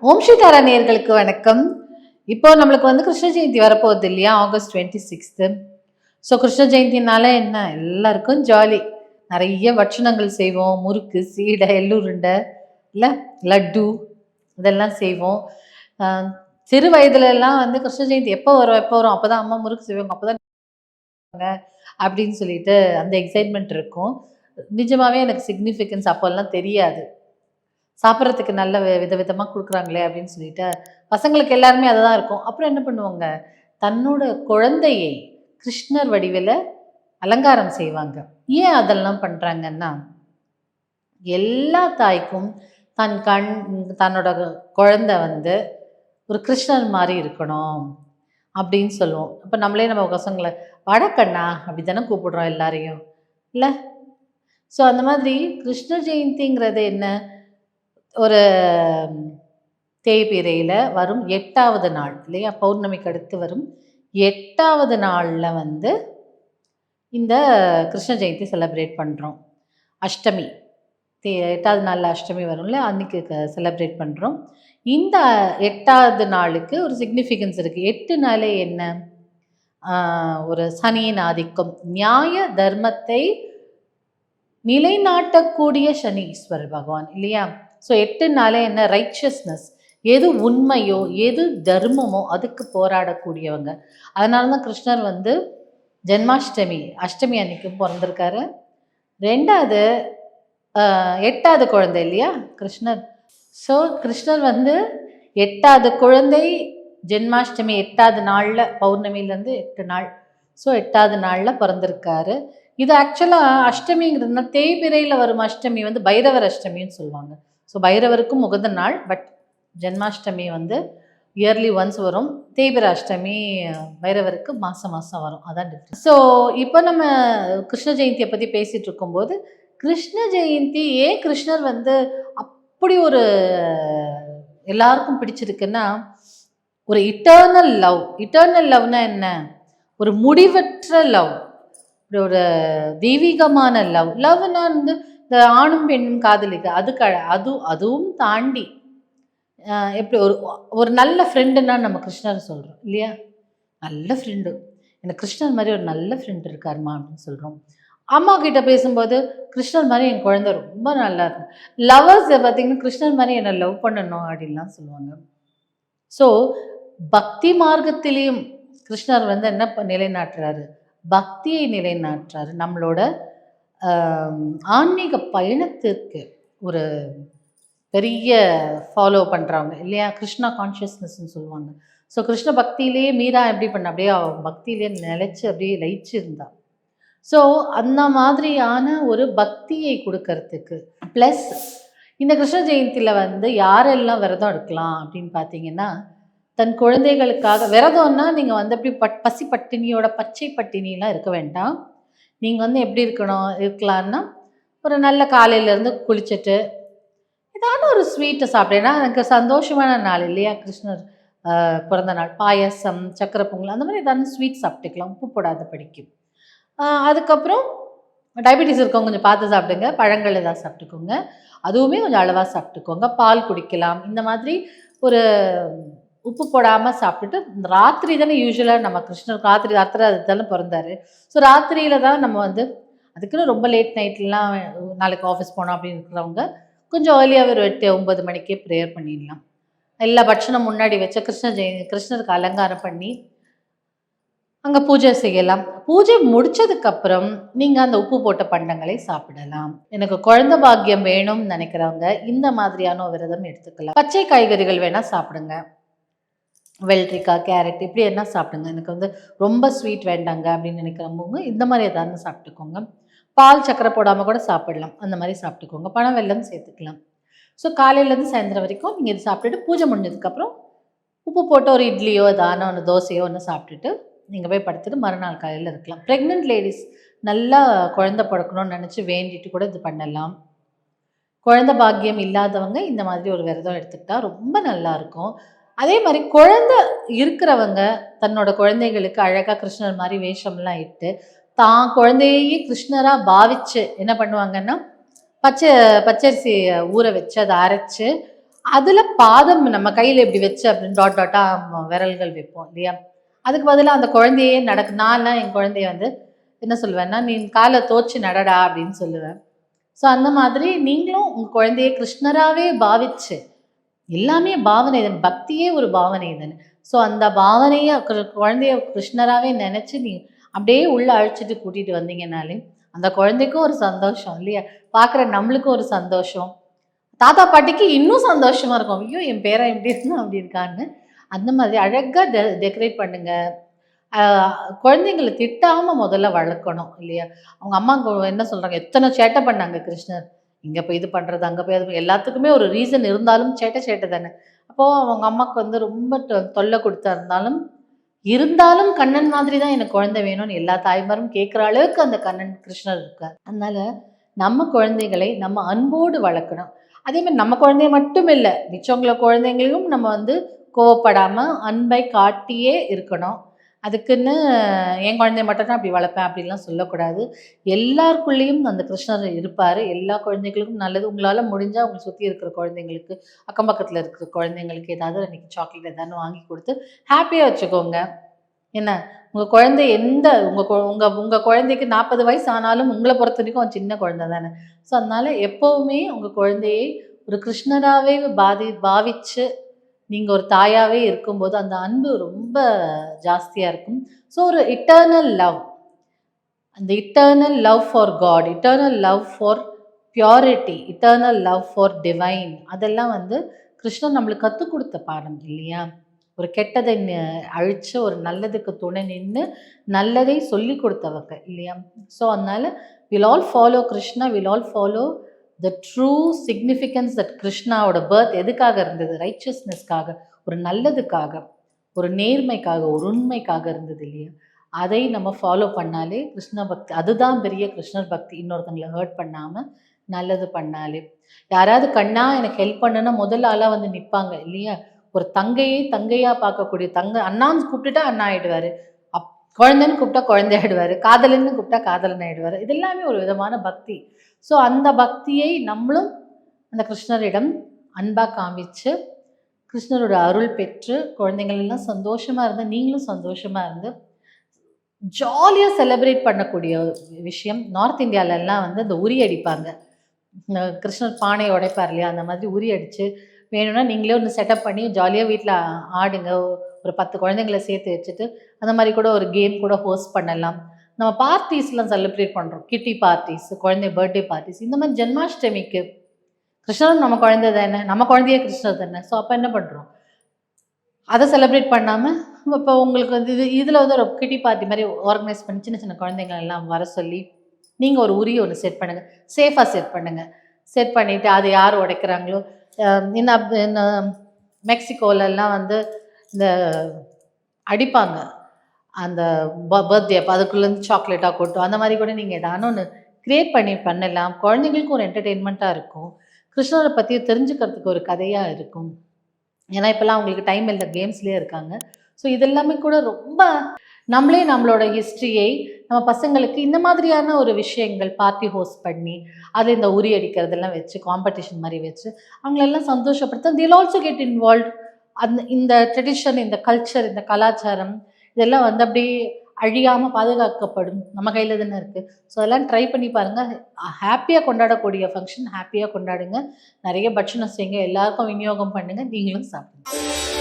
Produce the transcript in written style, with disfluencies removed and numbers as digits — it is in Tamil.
ஓம் ஸ்ரீ தாரா நேயர்களுக்கு வணக்கம். இப்போ நம்மளுக்கு கிருஷ்ண ஜெயந்தி வரப்போகுது இல்லையா? ஆகஸ்ட் 26. ஸோ கிருஷ்ண ஜெயந்தினால என்ன எல்லாருக்கும் ஜாலி. நிறைய பட்சணங்கள் செய்வோம். முறுக்கு, சீடை, எள்ளுருண்டை, இல்லை லட்டு இதெல்லாம் செய்வோம். சிறு வயதுலலாம் கிருஷ்ண ஜெயந்தி எப்போ வரும் எப்போ வரும் அப்போ தான் அம்மா முறுக்கு செய்வாங்க, அப்போ தான் அப்படின்னு சொல்லிட்டு அந்த எக்ஸைட்மெண்ட் இருக்கும். நிஜமாவே எனக்கு சிக்னிஃபிகன்ஸ் அப்போல்லாம் தெரியாது. சாப்பிட்றதுக்கு நல்ல விதவிதமாக கொடுக்குறாங்களே அப்படின்னு சொல்லிட்டு பசங்களுக்கு எல்லாருமே அதை தான் இருக்கும். அப்புறம் என்ன பண்ணுவாங்க, தன்னோட குழந்தையை கிருஷ்ணர் வடிவில் அலங்காரம் செய்வாங்க. ஏன் அதெல்லாம் பண்ணுறாங்கன்னா, எல்லா தாய்க்கும் தன்னோட குழந்தை ஒரு கிருஷ்ணர் மாதிரி இருக்கணும் அப்படின்னு சொல்லுவோம். அப்போ நம்ம பசங்களை வடக்கண்ணா அப்படி தானே கூப்பிடுறோம் எல்லாரையும், இல்லை? ஸோ அந்த மாதிரி கிருஷ்ண ஜெயந்திங்கிறது என்ன, ஒரு தேய்பிறையில் வரும் 8வது நாள் இல்லையா? பௌர்ணமிக்கு அடுத்து வரும் 8வது நாளில் இந்த கிருஷ்ண ஜெயந்தி செலிப்ரேட் பண்ணுறோம். அஷ்டமி 8வது நாளில் அஷ்டமி வரும்ல, அன்றைக்கி செலிப்ரேட் பண்ணுறோம். இந்த 8வது நாளுக்கு ஒரு சிக்னிஃபிகன்ஸ் இருக்குது. 8 நாளே என்ன, ஒரு சனியின் ஆதிக்கம், நியாய தர்மத்தை நிலைநாட்டக்கூடிய சனீஸ்வரர் பகவான் இல்லையா? ஸோ 8 நாளே என்ன, ரைச்சஸ்னஸ், எது உண்மையோ எது தர்மமோ அதுக்கு போராடக்கூடியவங்க. அதனால தான் கிருஷ்ணர் ஜென்மாஷ்டமி அஷ்டமி அன்னைக்கும் பிறந்திருக்காரு. 2வது 8வது குழந்தை இல்லையா கிருஷ்ணர். ஸோ கிருஷ்ணர் 8வது குழந்தை, ஜென்மாஷ்டமி 8வது நாளில், பௌர்ணமியிலேருந்து 8 நாள், ஸோ 8வது நாளில் பிறந்திருக்காரு. இது ஆக்சுவலாக அஷ்டமிங்கிறதுனா தேய்பிரையில் வரும் அஷ்டமி பைரவர் அஷ்டமின்னு சொல்லுவாங்க. ஸோ பைரவருக்கும் உகந்த நாள். பட் ஜென்மாஷ்டமி இயர்லி ஒன்ஸ் வரும். தேய்பிர அஷ்டமி பைரவருக்கு மாதம் வரும். அதான் டிஃப்ரெண்ட். ஸோ இப்போ நம்ம கிருஷ்ண ஜெயந்தியை பற்றி பேசிகிட்டு இருக்கும்போது, கிருஷ்ண ஜெயந்தி ஏன் கிருஷ்ணர் அப்படி ஒரு எல்லாருக்கும் பிடிச்சிருக்குன்னா, ஒரு இட்டர்னல் லவ். இட்டர்னல் லவ்னா என்ன, ஒரு முடிவற்ற லவ், ஒரு தெய்வீகமான லவ். லவ்னா இந்த ஆணும் பெண்ணும் காதலிக்க அதுவும் தாண்டி எப்படி ஒரு நல்ல ஃப்ரெண்டுன்னா நம்ம கிருஷ்ணர் சொல்கிறோம் இல்லையா? நல்ல ஃப்ரெண்டு, எனக்கு கிருஷ்ணர் மாதிரி ஒரு நல்ல ஃப்ரெண்டு இருக்காருமா அப்படின்னு சொல்கிறோம். அம்மா கிட்ட பேசும்போது கிருஷ்ணர் மாதிரி என் குழந்தை ரொம்ப நல்லா இருக்கும். லவர்ஸ் பார்த்தீங்கன்னா கிருஷ்ணர் மாதிரி என்னை லவ் பண்ணணும் அப்படின்லாம் சொல்லுவாங்க. ஸோ பக்தி மார்க்கத்திலையும் கிருஷ்ணர் என்ன நிலைநாட்டுறாரு, பக்தியை நிலைநாட்டுறாரு. நம்மளோட ஆன்மீக பயணத்திற்கு ஒரு பெரிய ஃபாலோ பண்ணுறவங்க இல்லையா? கிருஷ்ணா கான்ஷியஸ்னஸ்ன்னு சொல்லுவாங்க. ஸோ கிருஷ்ண பக்தியிலேயே மீரா எப்படி பண்ண, அப்படியே பக்தியிலேயே நிலைச்சு அப்படியே லயிச்சு இருந்தா. ஸோ அந்த மாதிரியான ஒரு பக்தியை கொடுக்கறதுக்கு ப்ளஸ் இந்த கிருஷ்ண ஜெயந்தியில் யாரெல்லாம் விரதம் எடுக்கலாம் அப்படின்னு பார்த்தீங்கன்னா, தன் குழந்தைகளுக்காக விரதம்னா நீங்கள் அப்படி பசி பட்டினியோட பச்சை பட்டினிலாம் இருக்க வேண்டாம். நீங்கள் எப்படி இருக்கலான்னா, ஒரு நல்ல காலையிலேருந்து குளிச்சுட்டு ஏதாவது ஒரு ஸ்வீட்டை சாப்பிட்டேன்னா எனக்கு சந்தோஷமான நாள் இல்லையா? கிருஷ்ணர் பிறந்த நாள், பாயசம், சக்கரை பொங்கல், அந்த மாதிரி ஏதாவது ஸ்வீட் சாப்பிட்டுக்கலாம், உப்பு போடாத படிக்கும். அதுக்கப்புறம் டயபெட்டிஸ் இருக்கவங்க கொஞ்சம் பார்த்து சாப்பிடுங்க. பழங்கள் ஏதாவது சாப்பிட்டுக்கோங்க, அதுவுமே கொஞ்சம் அளவாக சாப்பிட்டுக்கோங்க. பால் குடிக்கலாம். இந்த மாதிரி ஒரு உப்பு போடாமல் சாப்பிட்டுட்டு, ராத்திரி தானே யூஸ்வலாக நம்ம கிருஷ்ணர் ராத்திரி அதுதானே பிறந்தாரு. ஸோ ராத்திரியில் தான் நம்ம அதுக்குன்னு ரொம்ப லேட் நைட்லாம் நாளைக்கு ஆஃபீஸ் போனோம் அப்படின்னு இருக்கிறவங்க கொஞ்சம் ஏர்லியாக ஒரு 8-9 மணிக்கே ப்ரேயர் பண்ணிடலாம். எல்லா பட்சணம் முன்னாடி வச்ச கிருஷ்ணருக்கு அலங்காரம் பண்ணி அங்கே பூஜை செய்யலாம். பூஜை முடிச்சதுக்கப்புறம் நீங்கள் அந்த உப்பு போட்ட பண்டங்களை சாப்பிடலாம். எனக்கு குழந்தை பாக்கியம் வேணும்னு நினைக்கிறவங்க இந்த மாதிரியான ஒரு விரதம் எடுத்துக்கலாம். பச்சை காய்கறிகள் வேணால் சாப்பிடுங்க. வெள்ளரிக்காய், கேரட் இப்படி என்ன சாப்பிடுங்க. எனக்கு ரொம்ப ஸ்வீட் வேண்டாங்க அப்படின்னு நினைக்கிறவங்க இந்த மாதிரி எதாவது சாப்பிட்டுக்கோங்க. பால் சக்கரை போடாமல் கூட சாப்பிடலாம். அந்த மாதிரி சாப்பிட்டுக்கோங்க. பனம் வெல்லம் சேர்த்துக்கலாம். ஸோ காலையிலேருந்து சாயந்தரம் வரைக்கும் நீங்கள் இது சாப்பிட்டுட்டு பூஜை முடிஞ்சதுக்கப்புறம் உப்பு போட்டு ஒரு இட்லியோ ஏதான ஒன்று தோசையோ ஒன்று சாப்பிட்டுட்டு நீங்கள் போய் படுத்துட்டு மறுநாள் காலையில் இருக்கலாம். ப்ரெக்னென்ட் லேடிஸ் நல்லா குழந்தை பிறக்கணும்னு நினச்சி வேண்டிட்டு கூட இது பண்ணலாம். குழந்தை பாக்கியம் இல்லாதவங்க இந்த மாதிரி ஒரு விரதம் எடுத்துக்கிட்டால் ரொம்ப நல்லாயிருக்கும். அதே மாதிரி குழந்தை இருக்கிறவங்க தன்னோட குழந்தைகளுக்கு அழகாக கிருஷ்ணர் மாதிரி வேஷம்லாம் இட்டு தான் குழந்தையே கிருஷ்ணராக பாவிச்சு என்ன பண்ணுவாங்கன்னா, பச்சரிசி ஊற வச்சு அதை அரைச்சி அதில் பாதம் நம்ம கையில் இப்படி வச்சு அப்படின்னு டாட் டாட்டாக விரல்கள் வைப்போம் இல்லையா. அதுக்கு பதிலாக அந்த குழந்தையே நான்லாம் என் குழந்தைய வந்து என்ன சொல்லுவேன்னா, நீ காலை தோச்சு நடடா அப்படின்னு சொல்லுவேன். ஸோ அந்த மாதிரி நீங்களும் உங்கள் குழந்தைய கிருஷ்ணராகவே பாவிச்சு, எல்லாமே பாவனை தானே, பக்தியே ஒரு பாவனை தானே. ஸோ அந்த பாவனையை குழந்தைய கிருஷ்ணராகவே நினச்சி நீ அப்படியே உள்ளே அழைச்சிட்டு கூட்டிகிட்டு வந்தீங்கனாலே அந்த குழந்தைக்கும் ஒரு சந்தோஷம் இல்லையா, பார்க்குற நம்மளுக்கும் ஒரு சந்தோஷம், தாத்தா பாட்டிக்கு இன்னும் சந்தோஷமா இருக்கும். ஐயோ என் பேரன் இப்படி இருந்தான் அப்படி இருக்கான்னு. அந்த மாதிரி அழகாக டெக்கரேட் பண்ணுங்க. குழந்தைங்கள திட்டாம முதல்ல வளர்க்கணும் இல்லையா. அவங்க அம்மா என்ன சொல்றாங்க, எத்தனை சேட்டை பண்ணாங்க கிருஷ்ணர். இங்க போய் இது பண்றது, அங்க போய் அது எல்லாத்துக்குமே ஒரு ரீசன் இருந்தாலும் சேட்டை சேட்டை தானே. அப்போ அவங்க அம்மாவுக்கு வந்து ரொம்ப தொல்லை கொடுத்தா இருந்தாலும் கண்ணன் மாதிரி தான் எனக்கு குழந்தை வேணும்னு எல்லா தாய்மாரும் கேட்குற அளவுக்கு அந்த கண்ணன் கிருஷ்ணர் இருக்கார். அதனால நம்ம குழந்தைகளை நம்ம அன்போடு வளர்க்கணும். அதே மாதிரி நம்ம குழந்தைய மட்டும் இல்லை, மிச்சவங்கள குழந்தைங்களையும் நம்ம வந்து கோவப்படாம அன்பை காட்டியே இருக்கணும். அதுக்குன்னு என் குழந்தைய மட்டும் தான் அப்படி வளர்ப்பேன் அப்படின்லாம் சொல்லக்கூடாது. எல்லாருக்குள்ளேயும் அந்த கிருஷ்ணர் இருப்பார். எல்லா குழந்தைகளுக்கும் நல்லது. உங்களால் முடிஞ்சால் உங்களை சுற்றி இருக்கிற குழந்தைங்களுக்கு, அக்கம் பக்கத்தில் இருக்கிற குழந்தைங்களுக்கு ஏதாவது அன்றைக்கி சாக்லேட் ஏதாவது வாங்கி கொடுத்து ஹாப்பியாக வச்சுக்கோங்க. என்ன, உங்கள் குழந்தை எந்த உங்கள் குழந்தைக்கு 40 வயசு ஆனாலும் உங்களை பொறுத்த வரைக்கும் அவன் சின்ன குழந்தை தானே. ஸோ அதனால் எப்போவுமே உங்கள் குழந்தையை ஒரு கிருஷ்ணராகவே பாவிச்சு நீங்கள் ஒரு தாயாகவே இருக்கும்போது அந்த அன்பு ரொம்ப ஜாஸ்தியாக இருக்கும். ஸோ ஒரு இட்டர்னல் லவ், அந்த eternal love for God, eternal love for purity, eternal love for divine, அதெல்லாம் வந்து கிருஷ்ணன் நம்மளுக்கு கற்றுக் கொடுத்த பாடம் இல்லையா. ஒரு கெட்டதை அழித்து ஒரு நல்லதுக்கு துணை நின்று நல்லதை சொல்லி கொடுத்தவங்க இல்லையா. ஸோ அதனால் will all follow Krishna, will all follow the true significance that கிருஷ்ணாவோட பர்த் எதுக்காக இருந்தது, ரைச்சஸ்னஸ்க்காக, ஒரு நல்லதுக்காக, ஒரு நேர்மைக்காக, ஒரு உண்மைக்காக இருந்தது இல்லையா. அதை நம்ம ஃபாலோ பண்ணாலே கிருஷ்ண பக்தி, அதுதான் பெரிய கிருஷ்ணர் பக்தி. இன்னொருத்தங்களை ஹர்ட் பண்ணாமல் நல்லது பண்ணாலே. யாராவது கண்ணா எனக்கு ஹெல்ப் பண்ணுன்னா முதல் ஆளாக வந்து நிற்பாங்க இல்லையா. ஒரு தங்கையாக பார்க்கக்கூடிய அண்ணான்னு கூப்பிட்டுட்டா அண்ணா ஆகிடுவார், குழந்தைன்னு கூப்பிட்டா குழந்தை ஆகிடுவார், காதலன்னு கூப்பிட்டா காதலன் ஆகிடுவார். இது எல்லாமே ஒரு விதமான பக்தி. ஸோ அந்த பக்தியை நம்மளும் அந்த கிருஷ்ணரிடம் அன்பாக காமிச்சு கிருஷ்ணரோட அருள் பெற்று குழந்தைங்கள் எல்லாம் சந்தோஷமாக இருந்து நீங்களும் சந்தோஷமாக இருந்து ஜாலியாக செலிப்ரேட் பண்ணக்கூடிய விஷயம். நார்த் இந்தியாவிலலாம் வந்து அந்த உரி அடிப்பாங்க. கிருஷ்ணர் பானையை உடைப்பார் இல்லையா, அந்த மாதிரி உரி அடித்து வேணும்னா நீங்களே ஒன்று செட்டப் பண்ணி ஜாலியாக வீட்டில் ஆடுங்க. ஒரு 10 குழந்தைங்களை சேர்த்து வச்சுட்டு அந்த மாதிரி கூட ஒரு கேம் கூட ஹோஸ்ட் பண்ணலாம். நம்ம பார்ட்டிஸ்லாம் செலிப்ரேட் பண்ணுறோம், கிட்டி பார்ட்டிஸ், குழந்தை பர்த்டே பார்ட்டிஸ். இந்த மாதிரி ஜென்மாஷ்டமிக்கு கிருஷ்ணரும் நம்ம குழந்தை தானே, நம்ம குழந்தையே கிருஷ்ணர் தானே. ஸோ அப்போ என்ன பண்ணுறோம், அதை செலிப்ரேட் பண்ணாமல் இப்போ உங்களுக்கு வந்து இதில் வந்து ஒரு கிட்டி பார்ட்டி மாதிரி ஆர்கனைஸ் பண்ணி சின்ன சின்ன குழந்தைங்கள் எல்லாம் வர சொல்லி நீங்கள் ஒரு உரிய ஒன்று செட் பண்ணுங்கள், சேஃபாக செட் பண்ணுங்கள். செட் பண்ணிவிட்டு அது யார் உடைக்கிறாங்களோ, இன்னும் மெக்சிகோலெல்லாம் வந்து இந்த அடிப்பாங்க அந்த பர்த்டே அப்போ, அதுக்குள்ளேருந்து சாக்லேட்டாக கொட்டும். அந்த மாதிரி கூட நீங்கள் ஏதானு ஒன்று க்ரியேட் பண்ணலாம். குழந்தைங்களுக்கும் ஒரு என்டர்டெயின்மெண்ட்டாக இருக்கும், கிருஷ்ணரை பற்றி தெரிஞ்சுக்கிறதுக்கு ஒரு கதையாக இருக்கும். ஏன்னா இப்போல்லாம் அவங்களுக்கு டைம் இல்லை, கேம்ஸ்லேயே இருக்காங்க. ஸோ இதெல்லாமே கூட ரொம்ப நம்மளோட ஹிஸ்ட்ரியை நம்ம பசங்களுக்கு இந்த மாதிரியான ஒரு விஷயங்கள் பார்ட்டி ஹோஸ்ட் பண்ணி அதில் இந்த உரி அடிக்கிறதெல்லாம் வச்சு காம்படிஷன் மாதிரி வச்சு அவங்களெல்லாம் சந்தோஷப்படுத்த தில் ஆல்சோ கெட் இன்வால்வ். இந்த ட்ரெடிஷன், இந்த கல்ச்சர், இந்த கலாச்சாரம் இதெல்லாம் வந்து அப்படியே அழியாமல் பாதுகாக்கப்படும், நம்ம கையில் தானே இருக்குது. ஸோ அதெல்லாம் ட்ரை பண்ணி பாருங்கள். ஹாப்பியாக கொண்டாடக்கூடிய ஃபங்க்ஷன் ஹாப்பியாக கொண்டாடுங்க. நிறைய பட்சணம் செய்யுங்க, எல்லாருக்கும் விநியோகம் பண்ணுங்கள், நீங்களும் சாப்பிடுங்க.